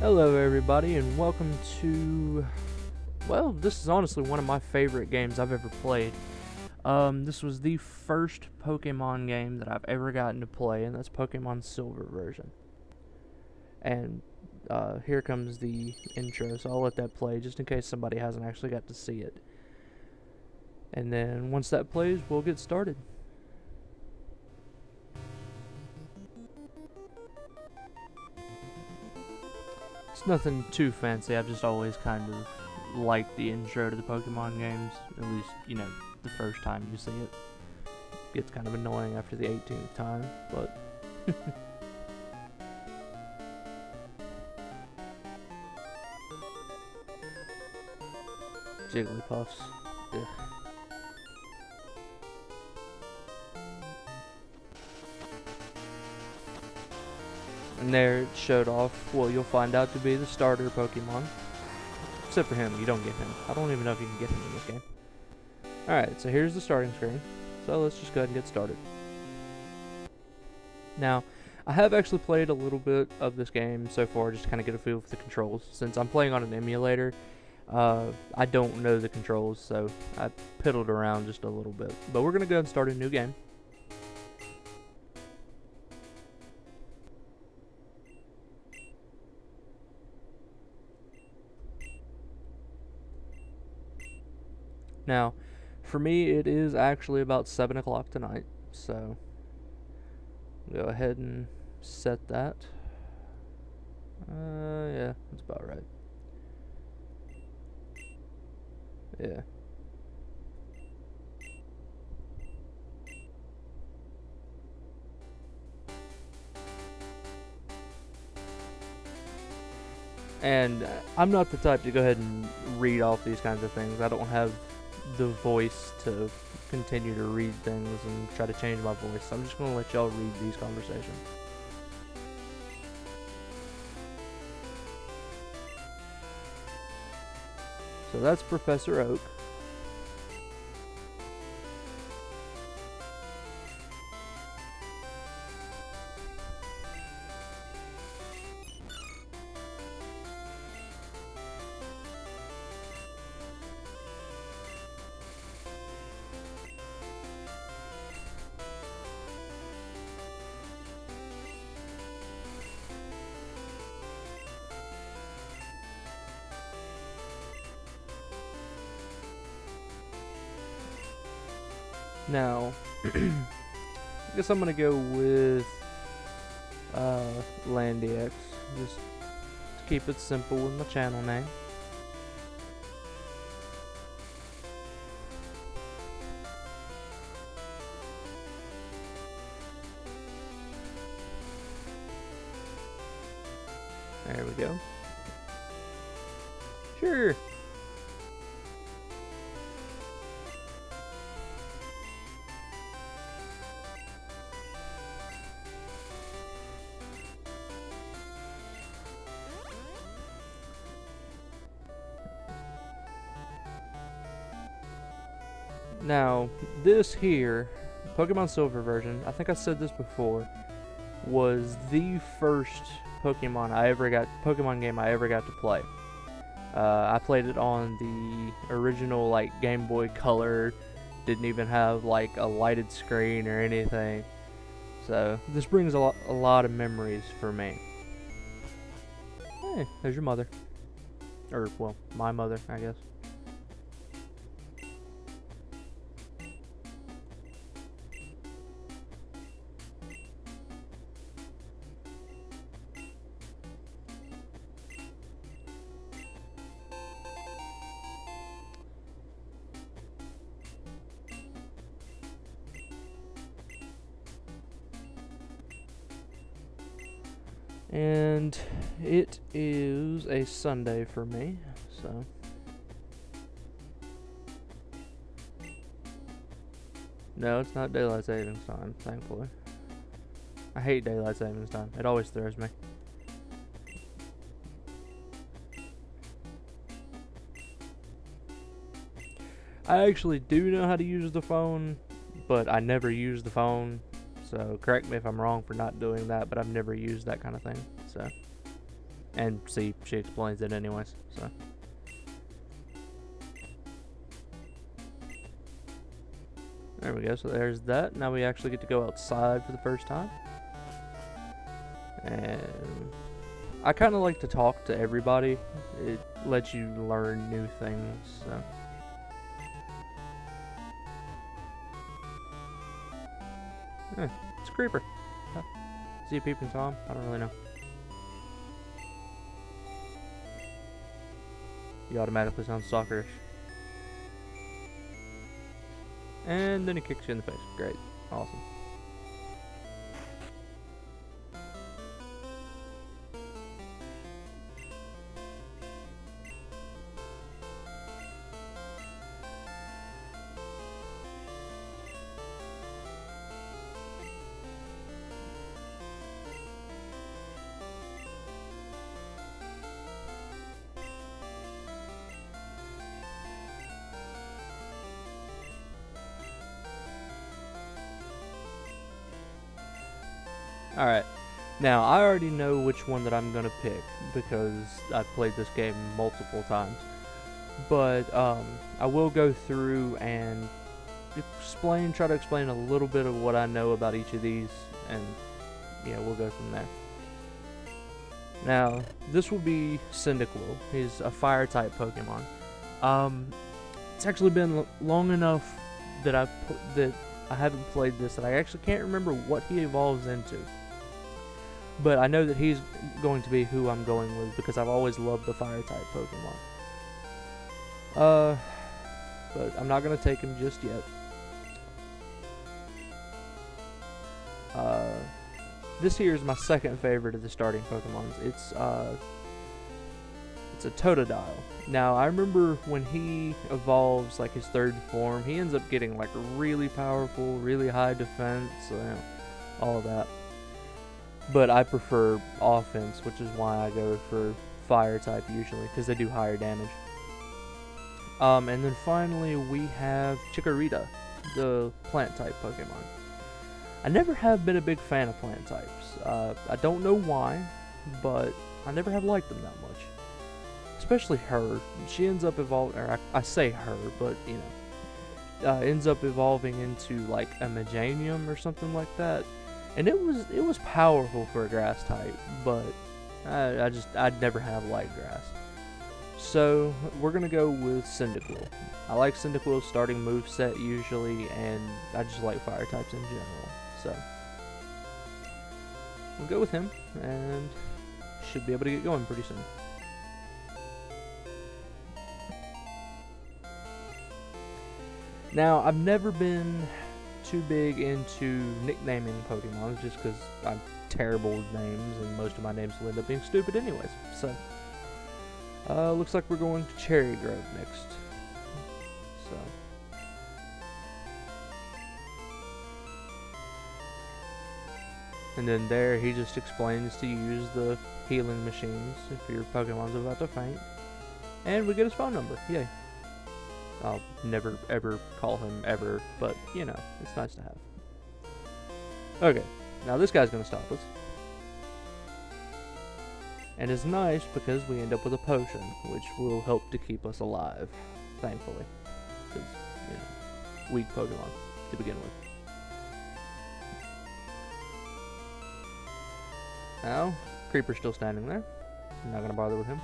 Hello everybody and welcome to, well, this is honestly one of my favorite games I've ever played. This was the first Pokemon game that I've ever gotten to play, and that's Pokemon Silver version. And here comes the intro, so I'll let that play just in case somebody hasn't actually got to see it. And then once that plays, we'll get started. It's nothing too fancy. I've just always kind of liked the intro to the Pokemon games. At least, you know, the first time you see it. Gets kind of annoying after the 18th time, but... Jigglypuffs. Ugh. And there it showed off what you'll find out to be the starter Pokemon. Except for him, you don't get him. I don't even know if you can get him in this game. Alright, so here's the starting screen. So let's just go ahead and get started. Now, I have actually played a little bit of this game so far just to kind of get a feel for the controls. Since I'm playing on an emulator, I don't know the controls, so I piddled around just a little bit. But we're going to go ahead and start a new game. Now, for me, it is actually about 7 o'clock tonight, so go ahead and set that. Yeah, that's about right. Yeah. And I'm not the type to go ahead and read off these kinds of things. I don't have the voice to continue to read things and try to change my voice. So I'm just going to let y'all read these conversations. So that's Professor Oak. Now, I guess I'm gonna go with Landiax, just to keep it simple with my channel name. There we go. Sure. Now, this here, Pokemon Silver version, I think I said this before, was the first Pokemon game I ever got to play. I played it on the original, like, Game Boy Color, didn't even have, like, a lighted screen or anything. So, this brings a lot of memories for me. Hey, there's your mother. Or, well, my mother, I guess. And it is a Sunday for me, so no, it's not daylight savings time, thankfully. I hate daylight savings time. It always throws me. I actually do know how to use the phone, but I never use the phone. So correct me if I'm wrong for not doing that, but I've never used that kind of thing. So, And see, she explains it anyways, so. There we go, so there's that. Now we actually get to go outside for the first time. And I kind of like to talk to everybody. It lets you learn new things, so. It's a creeper. Huh. Is he a peeping Tom? I don't really know. He automatically sounds stalkerish. And then he kicks you in the face. Great. Awesome. Alright, now I already know which one that I'm gonna pick because I've played this game multiple times. But I will go through and try to explain a little bit of what I know about each of these, and yeah, we'll go from there. Now, this will be Cyndaquil. He's a fire type Pokemon. It's actually been long enough that I haven't played this that I actually can't remember what he evolves into. But I know that he's going to be who I'm going with because I've always loved the fire type Pokemon. But I'm not going to take him just yet. This here is my second favorite of the starting Pokemons. It's a Totodile. Now, I remember when he evolves, like his third form, he ends up getting like really powerful, really high defense, all of that. But I prefer offense, which is why I go for fire type usually, because they do higher damage. And then finally we have Chikorita, the plant type Pokemon. I never have been a big fan of plant types. I don't know why, but I never have liked them that much. Especially her. She ends up evolving, or I say her, but you know, ends up evolving into like a Meganium or something like that. And it was powerful for a grass type, but I'd never have liked grass. So we're gonna go with Cyndaquil. I like Cyndaquil's starting moveset usually, and I just like fire types in general. So we'll go with him, and should be able to get going pretty soon. Now, I've never been too big into nicknaming Pokemon just because I'm terrible with names, and most of my names will end up being stupid anyways. So, looks like we're going to Cherry Grove next. So, and then there he just explains to use the healing machines if your Pokemon's about to faint, and we get his phone number. Yay! I'll never ever call him ever, but you know, it's nice to have. Okay, now this guy's gonna stop us. And it's nice because we end up with a potion, which will help to keep us alive, thankfully. Because, you know, weak Pokemon to begin with. Now, Creeper's still standing there. I'm not gonna bother with him.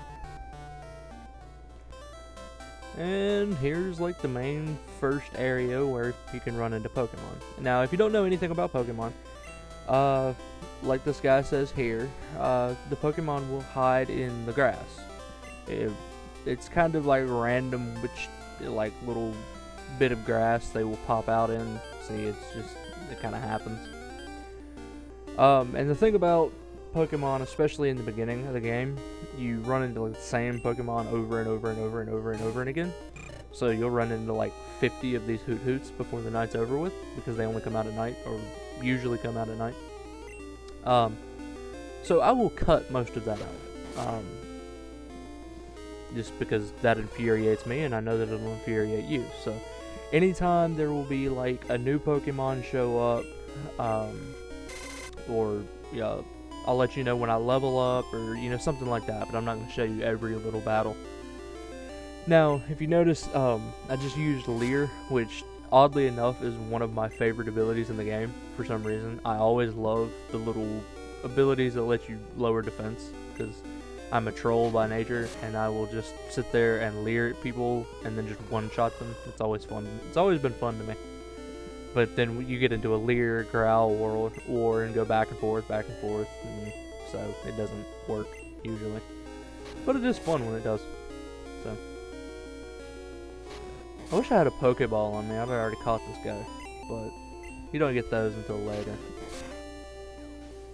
And here's like the main first area where you can run into Pokemon. Now, if you don't know anything about Pokemon, like this guy says here, the Pokemon will hide in the grass. It's kind of like random, which like little bit of grass they will pop out in. See, it kind of happens. And the thing about Pokemon, especially in the beginning of the game, you run into like the same Pokemon over and over and over and over and over and again. So you'll run into like 50 of these Hoot-Hoots before the night's over with, because they only come out at night, or usually come out at night. So I will cut most of that out, just because that infuriates me, and I know that it'll infuriate you. So anytime there will be like a new Pokemon show up, or I'll let you know when I level up, or something like that. But I'm not going to show you every little battle. Now, if you notice, I just used Leer, which oddly enough is one of my favorite abilities in the game for some reason. I always love the little abilities that let you lower defense, because I'm a troll by nature, and I will just sit there and leer at people and then just one-shot them. It's always fun. It's always been fun to me. But then you get into a leer, growl war and go back and forth, and so it doesn't work usually. But it is fun when it does. So I wish I had a Pokeball on me. I'd already caught this guy, but you don't get those until later.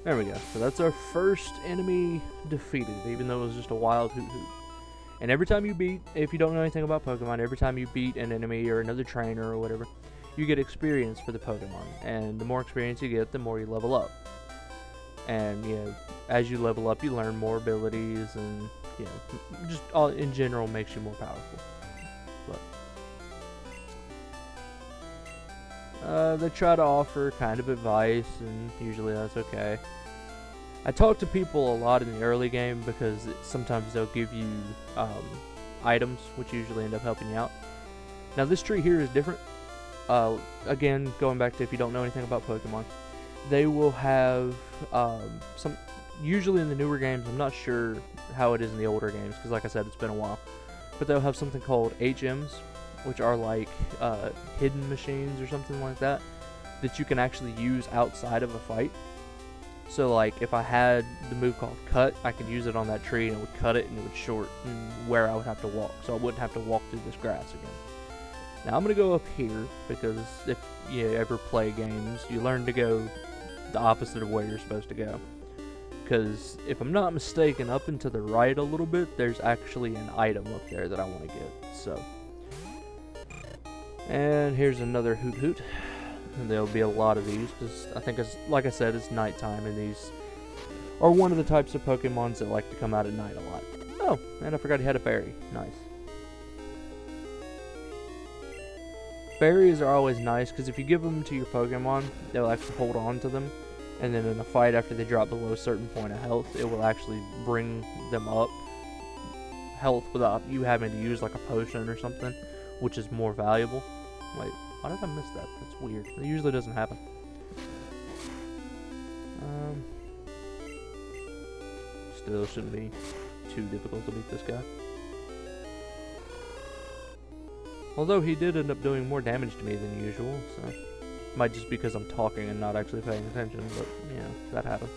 There we go. So that's our first enemy defeated, even though it was just a wild Hoot-Hoot. And every time you beat, if you don't know anything about Pokemon, every time you beat an enemy or another trainer or whatever, you get experience for the Pokemon. And the more experience you get, the more you level up. And, as you level up, you learn more abilities, and, just all in general makes you more powerful. But they try to offer kind of advice, and usually that's okay. I talk to people a lot in the early game because sometimes they'll give you items, which usually end up helping you out. Now this tree here is different. Again, going back to if you don't know anything about Pokemon, they will have some, usually in the newer games, I'm not sure how it is in the older games because like I said, it's been a while, but they'll have something called HMs, which are like hidden machines or something like that you can actually use outside of a fight. So like if I had the move called cut, I could use it on that tree and it would cut it and it would shorten where I would have to walk, so I wouldn't have to walk through this grass again. Now I'm going to go up here because if you ever play games, you learn to go the opposite of where you're supposed to go. Because if I'm not mistaken, up and to the right a little bit, there's actually an item up there that I want to get. So, and here's another Hoot-Hoot. And there'll be a lot of these because I think, like I said, it's nighttime, and these are one of the types of Pokemons that like to come out at night a lot. Oh, and I forgot he had a fairy. Nice. Fairies are always nice because if you give them to your Pokemon, they'll actually hold on to them, and then in a fight after they drop below a certain point of health, it will actually bring them up health without you having to use like a potion or something, which is more valuable. Wait, why did I miss that? That's weird. It usually doesn't happen. Still shouldn't be too difficult to beat this guy. Although he did end up doing more damage to me than usual, so might just because I'm talking and not actually paying attention, but that happens.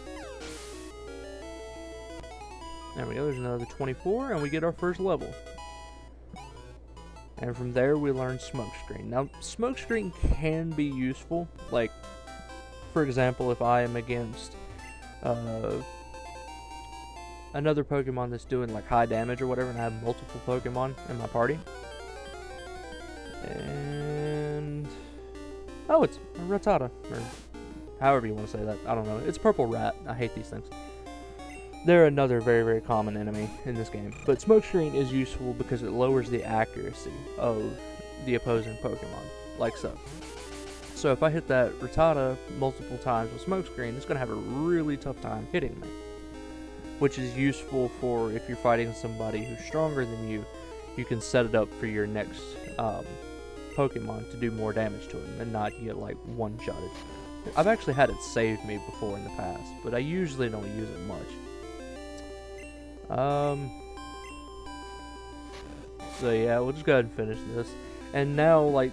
There we go, there's another 24, and we get our first level. And from there we learn Smokescreen. Now, Smokescreen can be useful, like, for example, if I am against another Pokemon that's doing like high damage or whatever, and I have multiple Pokemon in my party. And oh, it's a Rattata, or however you want to say that. I don't know. It's a purple rat. I hate these things. They're another very, very common enemy in this game. But Smokescreen is useful because it lowers the accuracy of the opposing Pokemon, like so. So if I hit that Rattata multiple times with Smokescreen, it's going to have a really tough time hitting me. Which is useful for if you're fighting somebody who's stronger than you, you can set it up for your next Pokemon to do more damage to him and not get like one-shotted. I've actually had it save me before in the past, but I usually don't use it much. So yeah, we'll just go ahead and finish this. And now, like,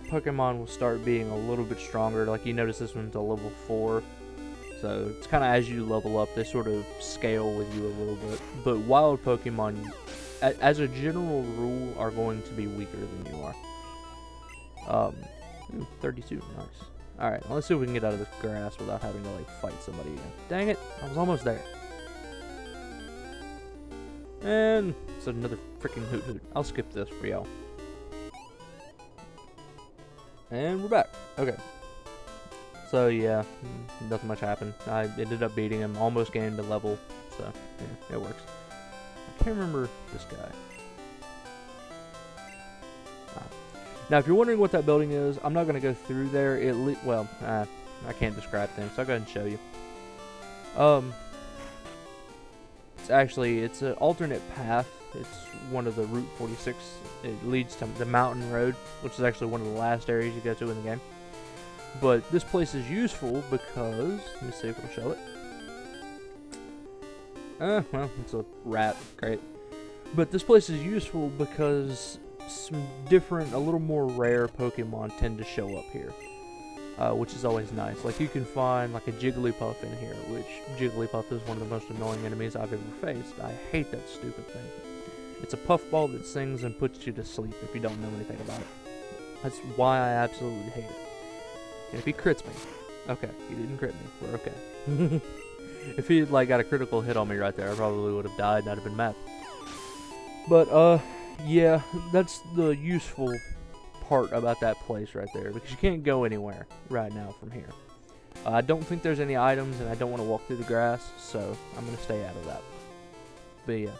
Pokemon will start being a little bit stronger. Like, you notice this one's a level 4. So, it's kind of as you level up, they sort of scale with you a little bit. But wild Pokemon, as a general rule, are going to be weaker than you are. 32, nice. Alright, let's see if we can get out of this grass without having to, like, fight somebody again. Dang it, I was almost there. And it's another freaking Hoot-Hoot. I'll skip this for y'all. And we're back. Okay. So yeah, nothing much happened. I ended up beating him, almost gained a level. So yeah, it works. I can't remember this guy. Now, if you're wondering what that building is, I'm not going to go through there. I can't describe things, so I'll go ahead and show you. Actually, it's an alternate path. It's one of the Route 46. It leads to the mountain road, which is actually one of the last areas you go to in the game. But this place is useful because, let me see if it'll show it. Well, it's a rat. Great. But this place is useful because some different, a little more rare Pokemon tend to show up here. Which is always nice. Like, you can find, like, a Jigglypuff in here, which Jigglypuff is one of the most annoying enemies I've ever faced. I hate that stupid thing. It's a puffball that sings and puts you to sleep if you don't know anything about it. That's why I absolutely hate it. And if he crits me, okay, he didn't crit me, we're okay. If he had, like, got a critical hit on me right there, I probably would have died and I'd have been mad. But, yeah, that's the useful part about that place right there, because you can't go anywhere right now from here. I don't think there's any items, and I don't want to walk through the grass, so I'm going to stay out of that. But, yeah.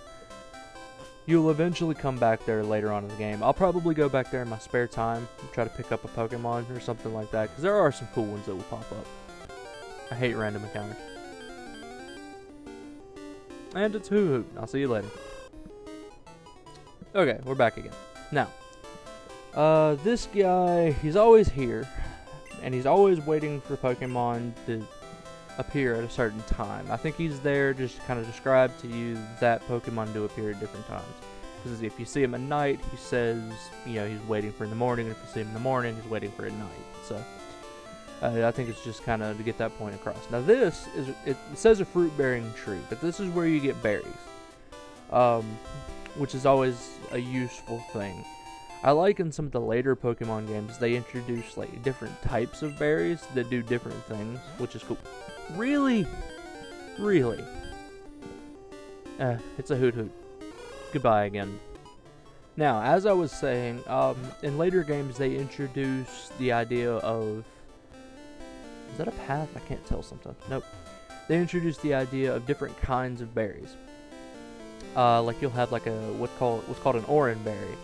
You'll eventually come back there later on in the game. I'll probably go back there in my spare time and try to pick up a Pokemon or something like that, because there are some cool ones that will pop up. I hate random encounters. And it's Hoot-Hoot. I'll see you later. Okay, we're back again. Now, this guy, he's always here, and he's always waiting for Pokemon to appear at a certain time. I think he's there just to kind of describe to you that Pokemon do appear at different times. Because if you see him at night, he says, you know, he's waiting for in the morning, and if you see him in the morning, he's waiting for at night. So, I think it's just kind of to get that point across. Now this is, it says a fruit-bearing tree, but this is where you get berries. Which is always a useful thing. I like in some of the later Pokemon games, they introduce like different types of berries that do different things, which is cool. Really? Really? It's a Hoot-Hoot. Goodbye again. Now, as I was saying, in later games they introduce the idea of... Is that a path? I can't tell sometimes. Nope. They introduce the idea of different kinds of berries. Like you'll have like a what's called an Oran berry,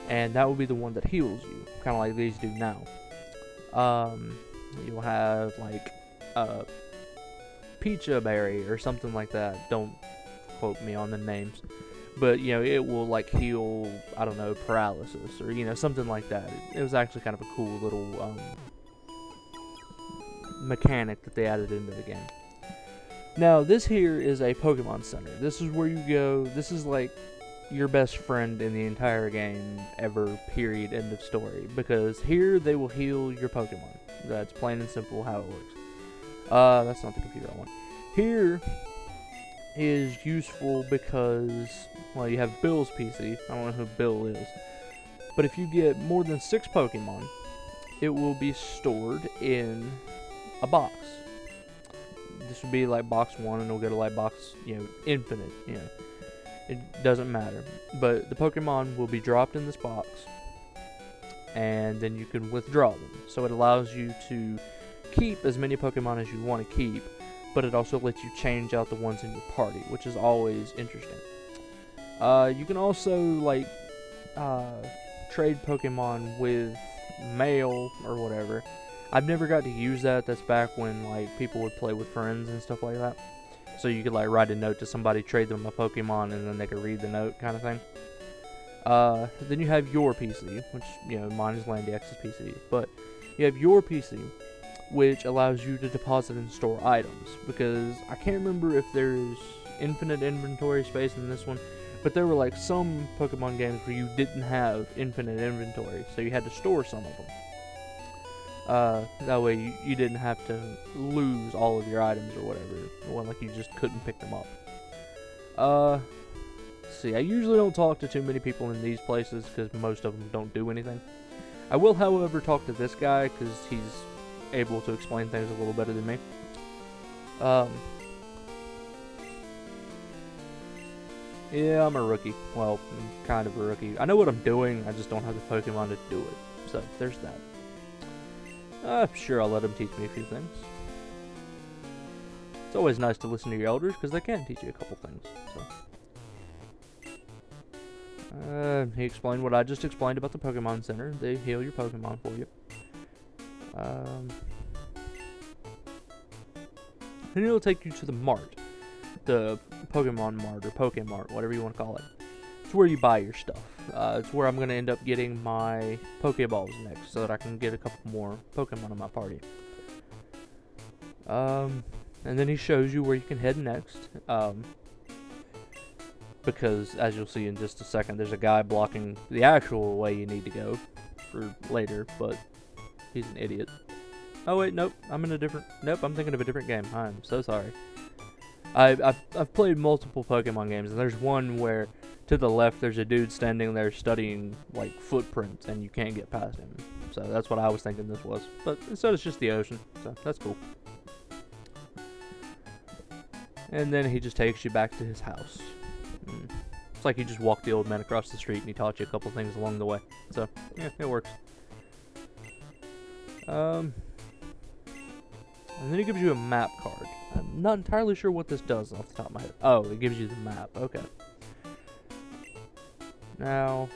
and that will be the one that heals you, kind of like these do now. You'll have like a Pecha berry or something like that. Don't quote me on the names, but you know it will like heal, I don't know, paralysis or you know something like that. It was actually kind of a cool little mechanic that they added into the game. Now, this here is a Pokemon Center. This is where you go. This is like your best friend in the entire game ever, period, end of story. Because here they will heal your Pokemon. That's plain and simple how it works. That's not the computer I want. Here is useful because, well, you have Bill's PC. I don't know who Bill is. But if you get more than 6 Pokemon, it will be stored in a box. This would be like box 1, and it'll go to like box, you know, infinite, you know. It doesn't matter. But the Pokemon will be dropped in this box, and then you can withdraw them. So it allows you to keep as many Pokemon as you want to keep, but it also lets you change out the ones in your party, which is always interesting. You can also, like, trade Pokemon with mail or whatever. I've never got to use that. That's back when like people would play with friends and stuff like that. So you could like write a note to somebody, trade them a Pokemon, and then they could read the note kind of thing. Then you have your PC, which, you know, mine is LandyX's PC. But you have your PC, which allows you to deposit and store items. Because I can't remember if there's infinite inventory space in this one, but there were like some Pokemon games where you didn't have infinite inventory, so you had to store some of them. That way you didn't have to lose all of your items or whatever. Or like you just couldn't pick them up. Let's see, I usually don't talk to too many people in these places because most of them don't do anything. I will, however, talk to this guy because he's able to explain things a little better than me. Yeah, I'm a rookie. Well, I'm kind of a rookie. I know what I'm doing, I just don't have the Pokemon to do it. So, there's that. I'm sure I'll let him teach me a few things. It's always nice to listen to your elders, because they can teach you a couple things. So. He explained what I just explained about the Pokemon Center. They heal your Pokemon for you. Then it'll take you to the mart. the Pokemon Mart or Pokemart, whatever you want to call it. It's where you buy your stuff. It's where I'm going to end up getting my Pokeballs next, so that I can get a couple more Pokemon in my party. And then he shows you where you can head next. Because, as you'll see in just a second, there's a guy blocking the actual way you need to go for later, but he's an idiot. Oh wait, nope, I'm thinking of a different game. I'm so sorry. I've played multiple Pokemon games, and there's one where to the left there's a dude standing there studying like footprints, and you can't get past him. So that's what I was thinking this was. But instead it's just the ocean, so that's cool. And then he just takes you back to his house. It's like you just walked the old man across the street and he taught you a couple things along the way. So, yeah, it works. And then he gives you a map card. I'm not entirely sure what this does off the top of my head. Oh, it gives you the map. Okay. Now...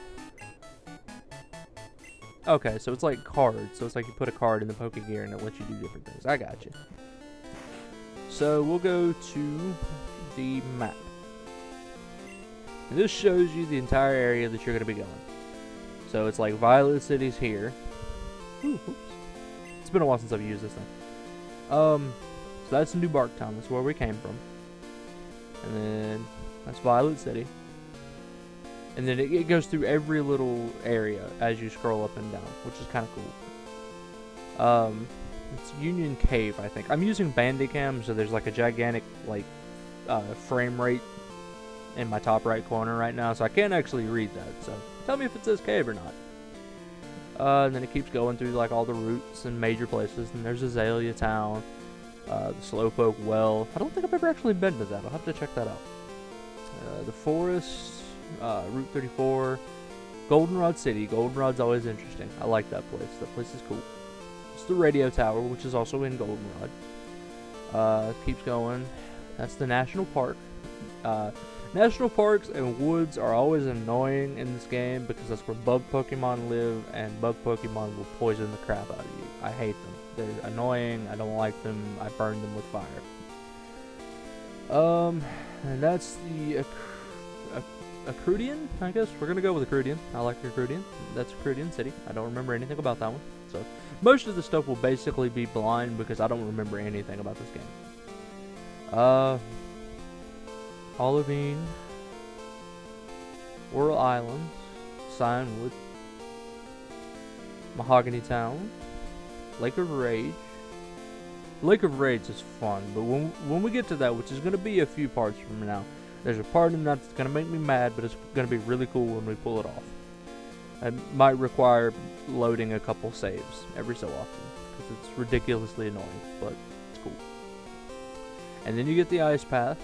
Okay, so it's like cards. So it's like you put a card in the Pokegear and it lets you do different things. I got you. So we'll go to the map. And this shows you the entire area that you're going to be going. So it's like Violet City's here. Ooh, oops. It's been a while since I've used this thing. So that's New Barktown. That's where we came from. And then that's Violet City. And then it goes through every little area as you scroll up and down, which is kind of cool. It's Union Cave, I think. I'm using Bandicam, so there's like a gigantic like frame rate in my top right corner right now, so I can't actually read that. So tell me if it says cave or not. And then it keeps going through like all the routes and major places. And there's Azalea Town, the Slowpoke Well. I don't think I've ever actually been to that. I'll have to check that out. The forest, Route 34, Goldenrod City. Goldenrod's always interesting. I like that place. That place is cool. It's the radio tower, which is also in Goldenrod. Keeps going. That's the national park. National parks and woods are always annoying in this game because that's where bug Pokemon live, and bug Pokemon will poison the crap out of you. I hate them. They're annoying. I don't like them. I burn them with fire. And that's the Acrudian, I guess. We're gonna go with Acrudian. I like Acrudian. That's Acrudian City. I don't remember anything about that one. So most of the stuff will basically be blind because I don't remember anything about this game. Olivine, Whirl Island, Cianwood, Mahogany Town, Lake of Rage. Lake of Rage is fun, but when we get to that, which is going to be a few parts from now, there's a part in that that's going to make me mad, but it's going to be really cool when we pull it off. It might require loading a couple saves every so often, because it's ridiculously annoying, but it's cool. And then you get the Ice Path.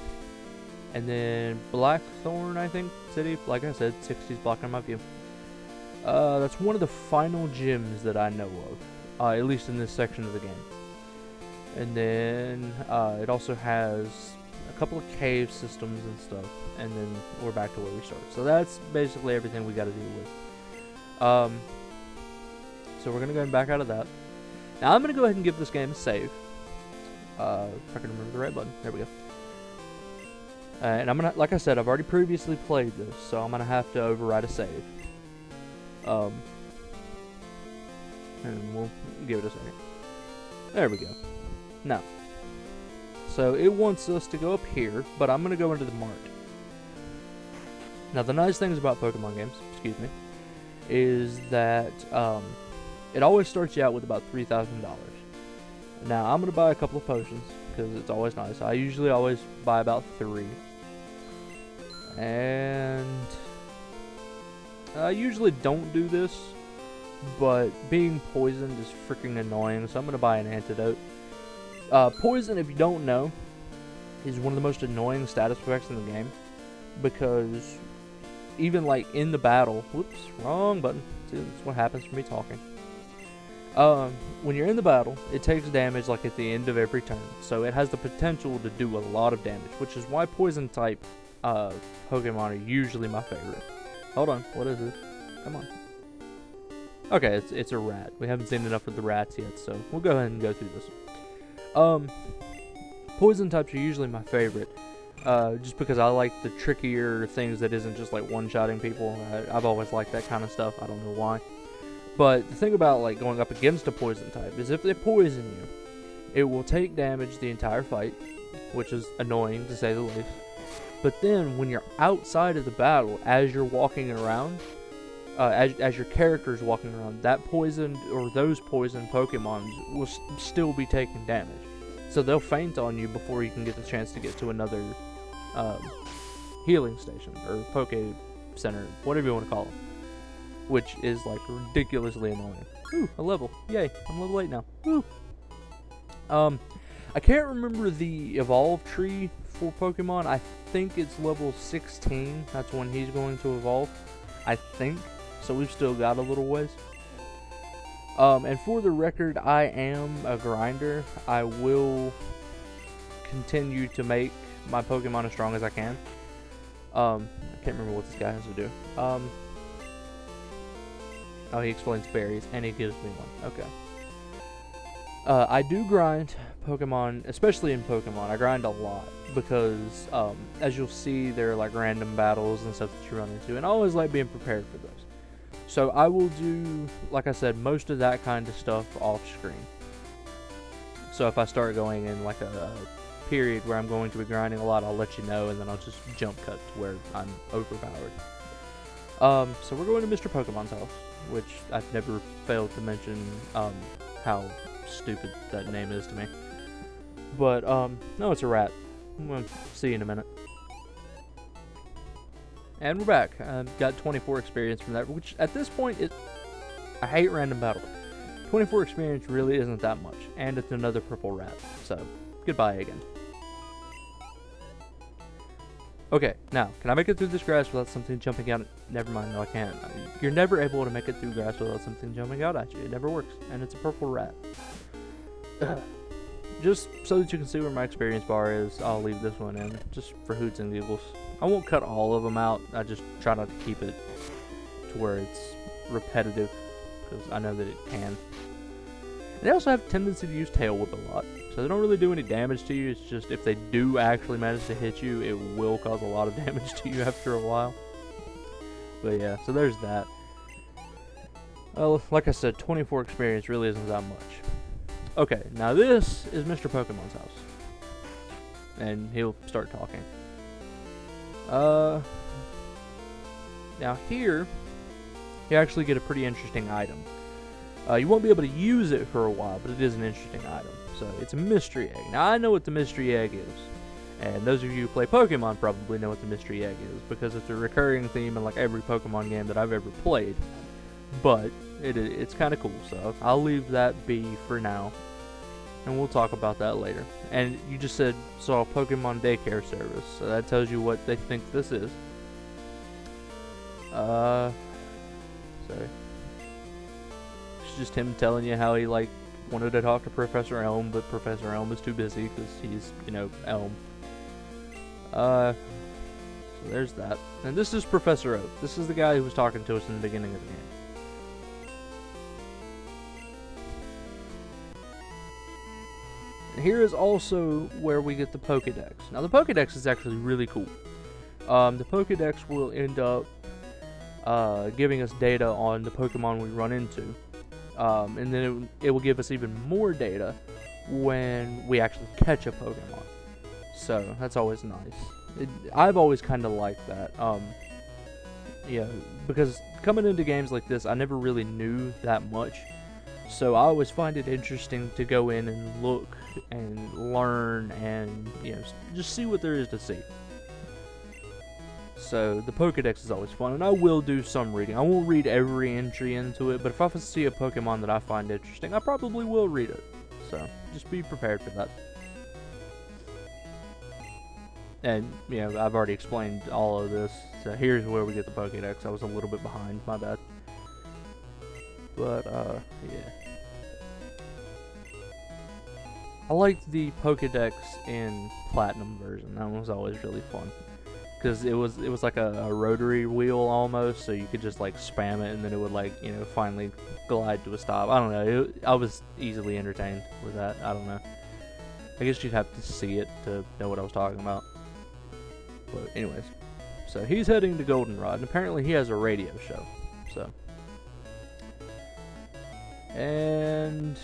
And then Blackthorn, I think, City. Like I said, 60's blocking my view. That's one of the final gyms that I know of. At least in this section of the game. And then it also has a couple of cave systems and stuff. And then we're back to where we started. So that's basically everything we got to deal with. So we're going to go back out of that. Now I'm going to go ahead and give this game a save. If I can remember the right button. There we go. And I'm gonna, like I said, I've already previously played this, so I'm gonna have to override a save. And we'll give it a second. There we go. Now, so it wants us to go up here, but I'm gonna go into the mart. Now, the nice things about Pokemon games, excuse me, is that it always starts you out with about $3,000. Now, I'm gonna buy a couple of potions because it's always nice. I usually always buy about 3. And I usually don't do this, but being poisoned is freaking annoying, so I'm going to buy an antidote. Poison, if you don't know, is one of the most annoying status effects in the game, because even like in the battle, whoops, wrong button, see, that's what happens for me talking. When you're in the battle, it takes damage like at the end of every turn, so it has the potential to do a lot of damage, which is why poison type Pokemon are usually my favorite. Hold on, what is this? Come on. Okay, it's a rat. We haven't seen enough of the rats yet, so we'll go ahead and go through this. Poison types are usually my favorite just because I like the trickier things that isn't just like one-shotting people. I've always liked that kind of stuff. I don't know why. But the thing about like going up against a poison type is if they poison you, it will take damage the entire fight, which is annoying to say the least. But then when you're outside of the battle, as you're walking around, as your character's walking around, that poisoned or those poisoned Pokemon will still be taking damage. So they'll faint on you before you can get the chance to get to another healing station or Poke Center, whatever you want to call it, which is like ridiculously annoying. Ooh, a level! Yay! I'm level 8 now. Woo! I can't remember the evolve tree for Pokemon. I think it's level 16. That's when he's going to evolve. I think. So we've still got a little ways. And for the record, I am a grinder. I will continue to make my Pokemon as strong as I can. I can't remember what this guy has to do. Oh, he explains berries, and he gives me one. Okay. I do grind Pokemon, especially in Pokemon. I grind a lot because, as you'll see, there are like random battles and stuff that you run into, and I always like being prepared for those. So I will do, like I said, most of that kind of stuff off screen. So if I start going in like a period where I'm going to be grinding a lot, I'll let you know, and then I'll just jump cut to where I'm overpowered. So we're going to Mr. Pokemon's house, which I've never failed to mention how stupid that name is to me. But, no, it's a rat. We'll see you in a minute. And we're back. Got 24 experience from that, which at this point, I hate random battle. 24 experience really isn't that much, and it's another purple rat, so goodbye again. Okay, now, can I make it through this grass without something jumping out? Never mind, no I can't. You're never able to make it through grass without something jumping out at you. It never works, and it's a purple rat. Just so that you can see where my experience bar is, I'll leave this one in, just for hoots and giggles. I won't cut all of them out, I just try not to keep it to where it's repetitive, because I know that it can. And they also have a tendency to use Tail Whip a lot, so they don't really do any damage to you. It's just if they do actually manage to hit you, it will cause a lot of damage to you after a while. But yeah, so there's that. Well, like I said, 24 experience really isn't that much. Okay, now this is Mr. Pokemon's house. And he'll start talking. Now here, you actually get a pretty interesting item. You won't be able to use it for a while, but it is an interesting item. So, it's a mystery egg. Now, I know what the mystery egg is. And those of you who play Pokemon probably know what the mystery egg is, because it's a recurring theme in like every Pokemon game that I've ever played. But, it's kind of cool, so I'll leave that be for now. And we'll talk about that later. And you just saw Pokemon Daycare Service, so that tells you what they think this is. Sorry. It's just him telling you how he, like, wanted to talk to Professor Elm, but Professor Elm is too busy, because he's, you know, Elm. So there's that. And this is Professor Oak. This is the guy who was talking to us in the beginning of the game. Here is also where we get the Pokedex. Now the Pokedex is actually really cool. The Pokedex will end up giving us data on the Pokemon we run into. And then it will give us even more data when we actually catch a Pokemon. So that's always nice. I've always kind of liked that. Yeah, because coming into games like this, I never really knew that much. So I always find it interesting to go in and look and learn and, you know, just see what there is to see. So the Pokedex is always fun, and I will do some reading. I won't read every entry into it, but if I see a Pokemon that I find interesting, I probably will read it. So just be prepared for that. And, you know, I've already explained all of this, so here's where we get the Pokedex. I was a little bit behind, my bad. But, yeah. I liked the Pokedex in Platinum version. That one was always really fun. Because it was like a rotary wheel almost, so you could just like spam it and then it would like, you know, finally glide to a stop. I don't know. I was easily entertained with that. I don't know. I guess you'd have to see it to know what I was talking about. But anyways, so he's heading to Goldenrod, and apparently he has a radio show. So, and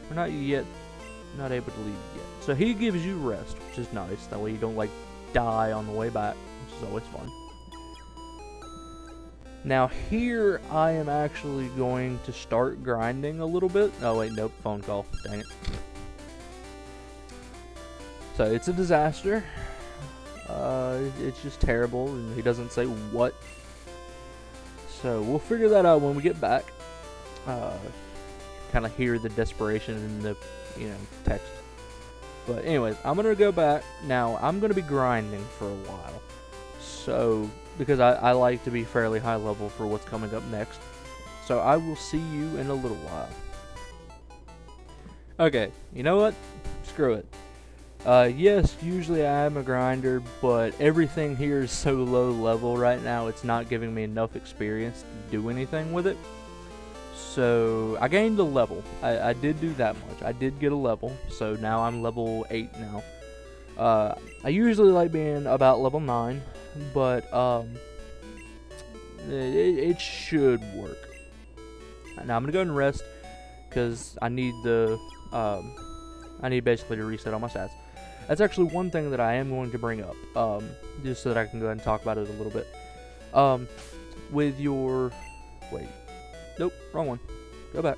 we're not able to leave yet. So he gives you rest, which is nice. That way you don't like die on the way back, which is always fun. Now here I am actually going to start grinding a little bit. Oh wait, nope, phone call. Dang it. So it's a disaster. It's just terrible, and he doesn't say what. So we'll figure that out when we get back. Kind of hear the desperation in the, text. But anyways, I'm gonna go back now. I'm gonna be grinding for a while. So because I like to be fairly high level for what's coming up next. So I will see you in a little while. Okay, you know what? Screw it. Yes, usually I am a grinder, but everything here is so low level right now, it's not giving me enough experience to do anything with it. So I gained a level. I did do that much. I did get a level, so now I'm level 8 now. I usually like being about level 9, but it should work. Now I'm gonna go ahead and rest because I need basically to reset all my stats. That's actually one thing that I am going to bring up, just so that I can go ahead and talk about it a little bit. With your, wait, nope, wrong one. Go back.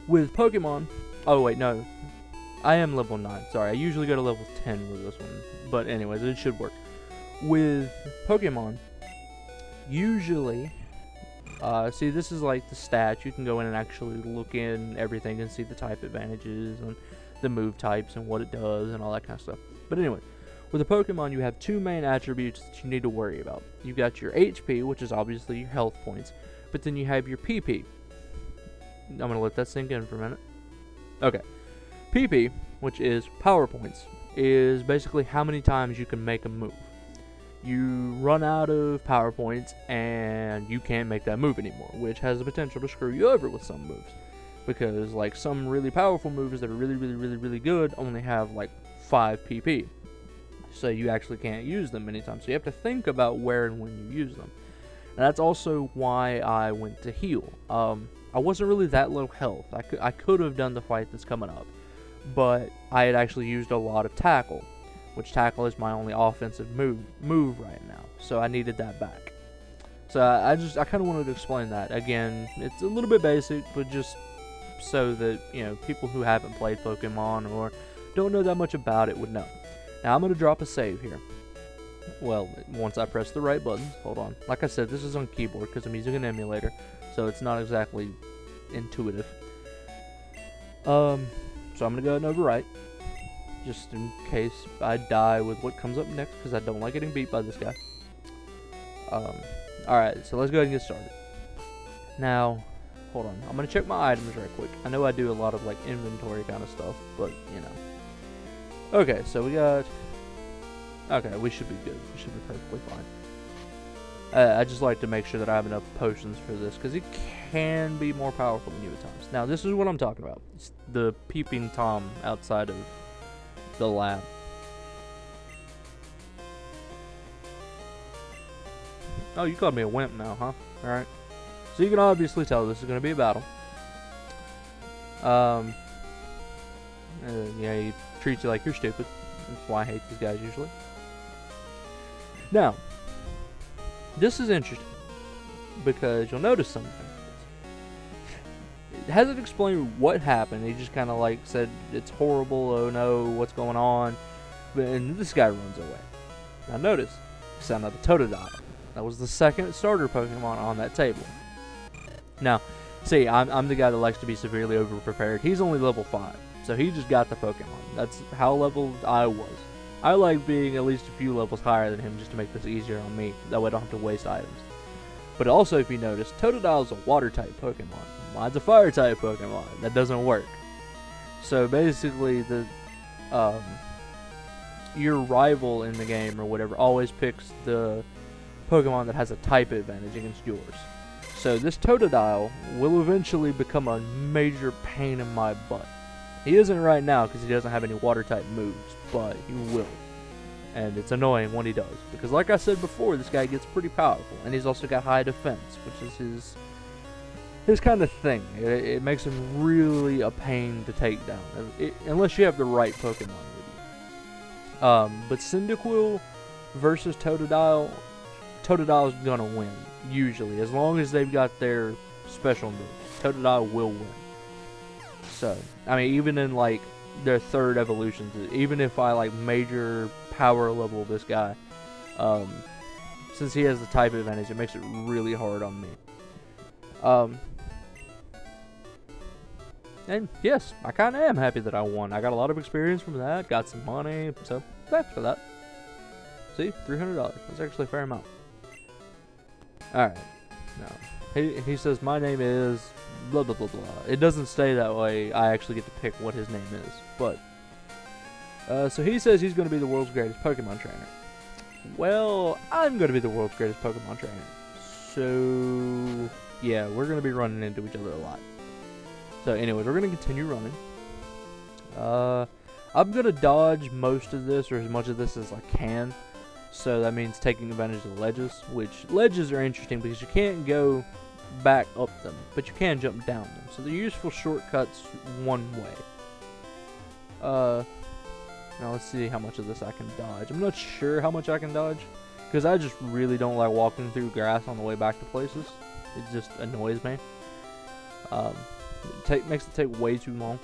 With Pokemon, oh wait, no. I am level 9, sorry. I usually go to level 10 with this one. But anyways, it should work. With Pokemon, usually, see this is like the stats. You can go in and actually look in everything and see the type advantages and the move types and what it does and all that kind of stuff. But anyway, with a Pokemon, you have two main attributes that you need to worry about. You got your HP, which is obviously your health points, but then you have your PP. I'm going to let that sink in for a minute. Okay. PP, which is power points, is basically how many times you can make a move. You run out of power points and you can't make that move anymore, which has the potential to screw you over with some moves. Because like some really powerful moves that are really good only have like 5 PP. So you actually can't use them anytime. So you have to think about where and when you use them. And that's also why I went to heal. I wasn't really that low health. I could have done the fight that's coming up. But I had actually used a lot of tackle, which tackle is my only offensive move right now. So I needed that back. So I kind of wanted to explain that. Again, it's a little bit basic, but just so that, people who haven't played Pokemon or don't know that much about it would know. Now I'm going to drop a save here. Well, once I press the right button. Hold on. Like I said, this is on keyboard because I'm using an emulator, so it's not exactly intuitive. So I'm going to go ahead and overwrite, just in case I die with what comes up next, because I don't like getting beat by this guy. Alright, so let's go ahead and get started. Now, hold on. I'm going to check my items right quick. I know I do a lot of, like, inventory kind of stuff, but, Okay, so we got... Okay, we should be good. We should be perfectly fine. I just like to make sure that I have enough potions for this, because it can be more powerful than you at times. Now, this is what I'm talking about. It's the peeping Tom outside of the lab. Oh, you called me a wimp now, huh? Alright. So you can obviously tell this is going to be a battle. Yeah, he treats you like you're stupid. That's why I hate these guys usually. Now, this is interesting because you'll notice something. It hasn't explained what happened. He just kind of like said it's horrible. Oh no, what's going on? And this guy runs away. Now notice, he sent out a Totodile. That was the second starter Pokemon on that table. Now, see, I'm the guy that likes to be severely overprepared. He's only level 5, so he just got the Pokemon. That's how leveled I was. I like being at least a few levels higher than him just to make this easier on me. That way I don't have to waste items. But also, if you notice, Totodile is a water-type Pokemon. Mine's a fire-type Pokemon. That doesn't work. So basically, your rival in the game or whatever always picks the Pokemon that has a type advantage against yours. So this Totodile will eventually become a major pain in my butt. He isn't right now because he doesn't have any water-type moves, but he will. And it's annoying when he does. Because like I said before, this guy gets pretty powerful. And he's also got high defense, which is his kind of thing. It makes him really a pain to take down. Unless you have the right Pokemon with you. But Cyndaquil versus Totodile, Totodile's gonna win. Usually. As long as they've got their special move. Totodile will win. So, I mean, even in like their third evolutions, even if I like major power level this guy, since he has the type advantage, it makes it really hard on me. And yes, I kind of am happy that I won. I got a lot of experience from that, got some money, so thanks for that. See, $300. That's actually a fair amount. Alright, now, he says my name is blah blah blah blah. It doesn't stay that way. I actually get to pick what his name is. But so he says he's going to be the world's greatest Pokemon trainer. Well, I'm going to be the world's greatest Pokemon trainer. So yeah, we're going to be running into each other a lot. So anyways, we're going to continue running. I'm going to dodge most of this, or as much of this as I can. So that means taking advantage of the ledges, which ledges are interesting because you can't go back up them, but you can jump down them. So they're useful shortcuts one way. Now let's see how much of this I can dodge. I'm not sure how much I can dodge, because I just really don't like walking through grass on the way back to places. It just annoys me. Makes it take way too long.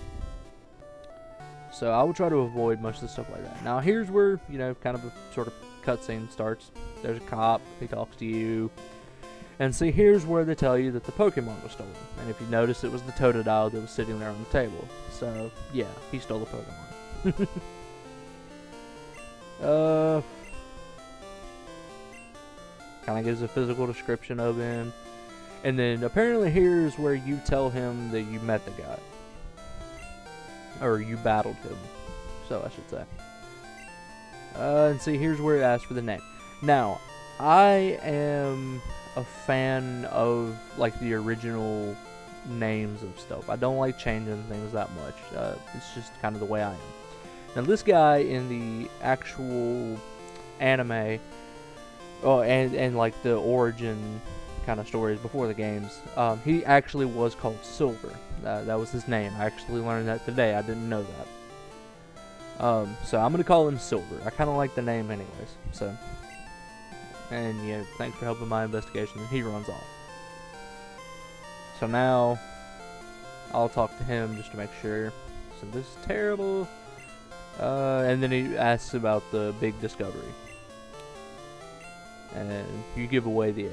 So I will try to avoid most of the stuff like that. Now here's where, you know, kind of a sort of cutscene starts. There's a cop, he talks to you. And see, here's where they tell you that the Pokemon was stolen. And if you notice, it was the Totodile that was sitting there on the table. So, yeah, he stole the Pokemon. Kind of gives a physical description of him. And then, apparently here's where you tell him that you met the guy. Or you battled him. So, I should say. And see, here's where it asks for the name. Now, I am a fan of like the original names of stuff. I don't like changing things that much. It's just kind of the way I am. Now this guy in the actual anime, and like the origin kind of stories before the games, he actually was called Silver. That was his name. I actually learned that today. I didn't know that. So I'm gonna call him Silver. I kind of like the name anyways. So. And yeah, thanks for helping my investigation. And he runs off. So now, I'll talk to him just to make sure. So this is terrible. And then he asks about the big discovery. And you give away the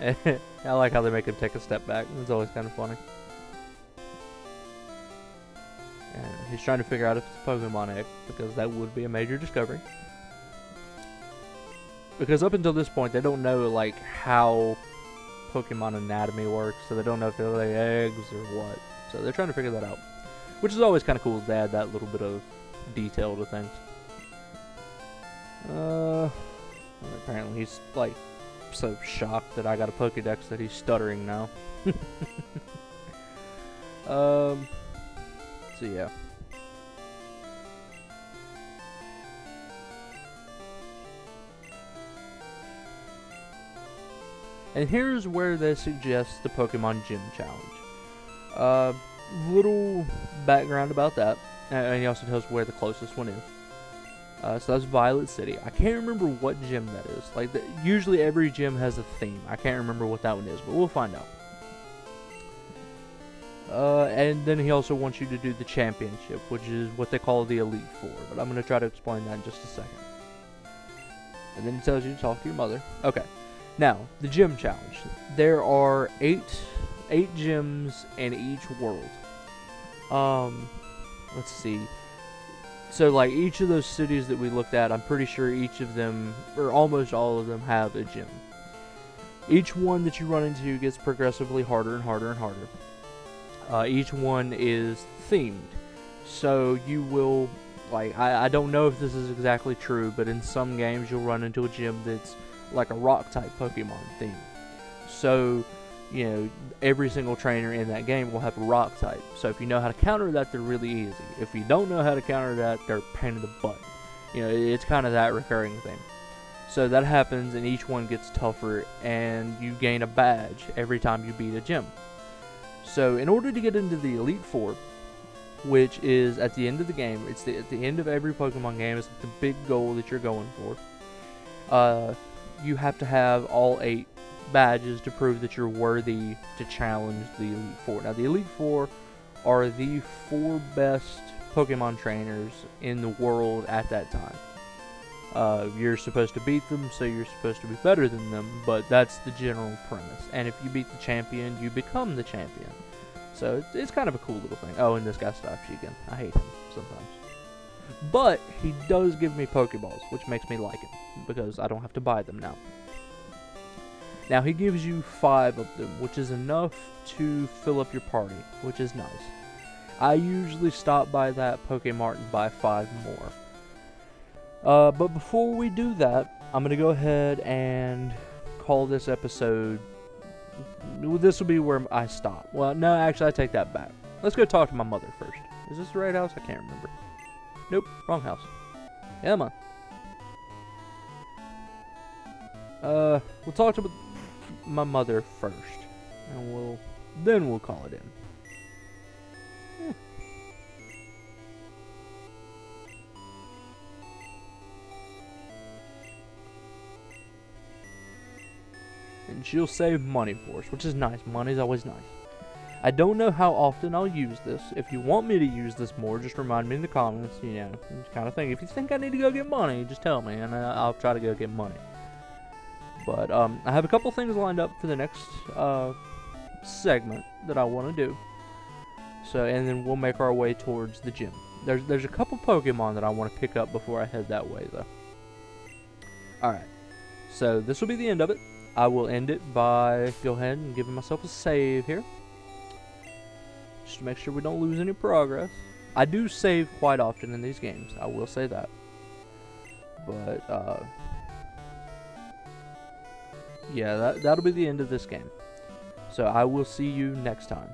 egg. I like how they make him take a step back. It's always kind of funny. And he's trying to figure out if it's a Pokemon egg, because that would be a major discovery. Because up until this point, they don't know like how Pokemon anatomy works, so they don't know if they lay eggs or what. So they're trying to figure that out, which is always kind of cool to add that little bit of detail to things. Apparently he's like so shocked that I got a Pokédex that he's stuttering now. So yeah. And here's where they suggest the Pokemon Gym Challenge. Little background about that, and he also tells where the closest one is. So that's Violet City. I can't remember what gym that is. Like, usually every gym has a theme. I can't remember what that one is, but we'll find out. And then he also wants you to do the championship, which is what they call the Elite Four. But I'm going to try to explain that in just a second. And then he tells you to talk to your mother. Okay. Now, the gym challenge. There are eight gyms in each world. Let's see. So, like, each of those cities that we looked at, I'm pretty sure each of them, or almost all of them, have a gym. Each one that you run into gets progressively harder and harder and harder. Each one is themed. So, you will, like, I don't know if this is exactly true, but in some games you'll run into a gym that's like a rock-type Pokemon theme. So, you know, every single trainer in that game will have a rock-type. So if you know how to counter that, they're really easy. If you don't know how to counter that, they're a pain in the butt. You know, it's kind of that recurring thing. So that happens, and each one gets tougher, and you gain a badge every time you beat a gym. So in order to get into the Elite Four, which is at the end of the game, it's at the end of every Pokemon game, it's the big goal that you're going for. You have to have all 8 badges to prove that you're worthy to challenge the Elite Four. Now, the Elite Four are the 4 best Pokemon trainers in the world at that time. You're supposed to beat them, so you're supposed to be better than them, but that's the general premise. And if you beat the champion, you become the champion. So it's kind of a cool little thing. Oh, and this guy stops you again. I hate him sometimes. But he does give me Pokeballs, which makes me like him, because I don't have to buy them now. Now, he gives you 5 of them, which is enough to fill up your party, which is nice. I usually stop by that Pokemart and buy 5 more. But before we do that, I'm going to go ahead and call this episode... This will be where I stop. Well, no, actually, I take that back. Let's go talk to my mother first. Is this the right house? I can't remember. Nope, wrong house. Yeah, man. We'll talk to my mother first, and then we'll call it in. And she'll save money for us, which is nice. Money's always nice. I don't know how often I'll use this. If you want me to use this more, just remind me in the comments, you know, kind of thing. If you think I need to go get money, just tell me, and I'll try to go get money. But, I have a couple things lined up for the next, segment that I want to do. So, and then we'll make our way towards the gym. There's a couple Pokemon that I want to pick up before I head that way, though. Alright. So, this will be the end of it. I will end it by go ahead and giving myself a save here, just to make sure we don't lose any progress. I do save quite often in these games, I will say that. But yeah, that'll be the end of this game. So I will see you next time.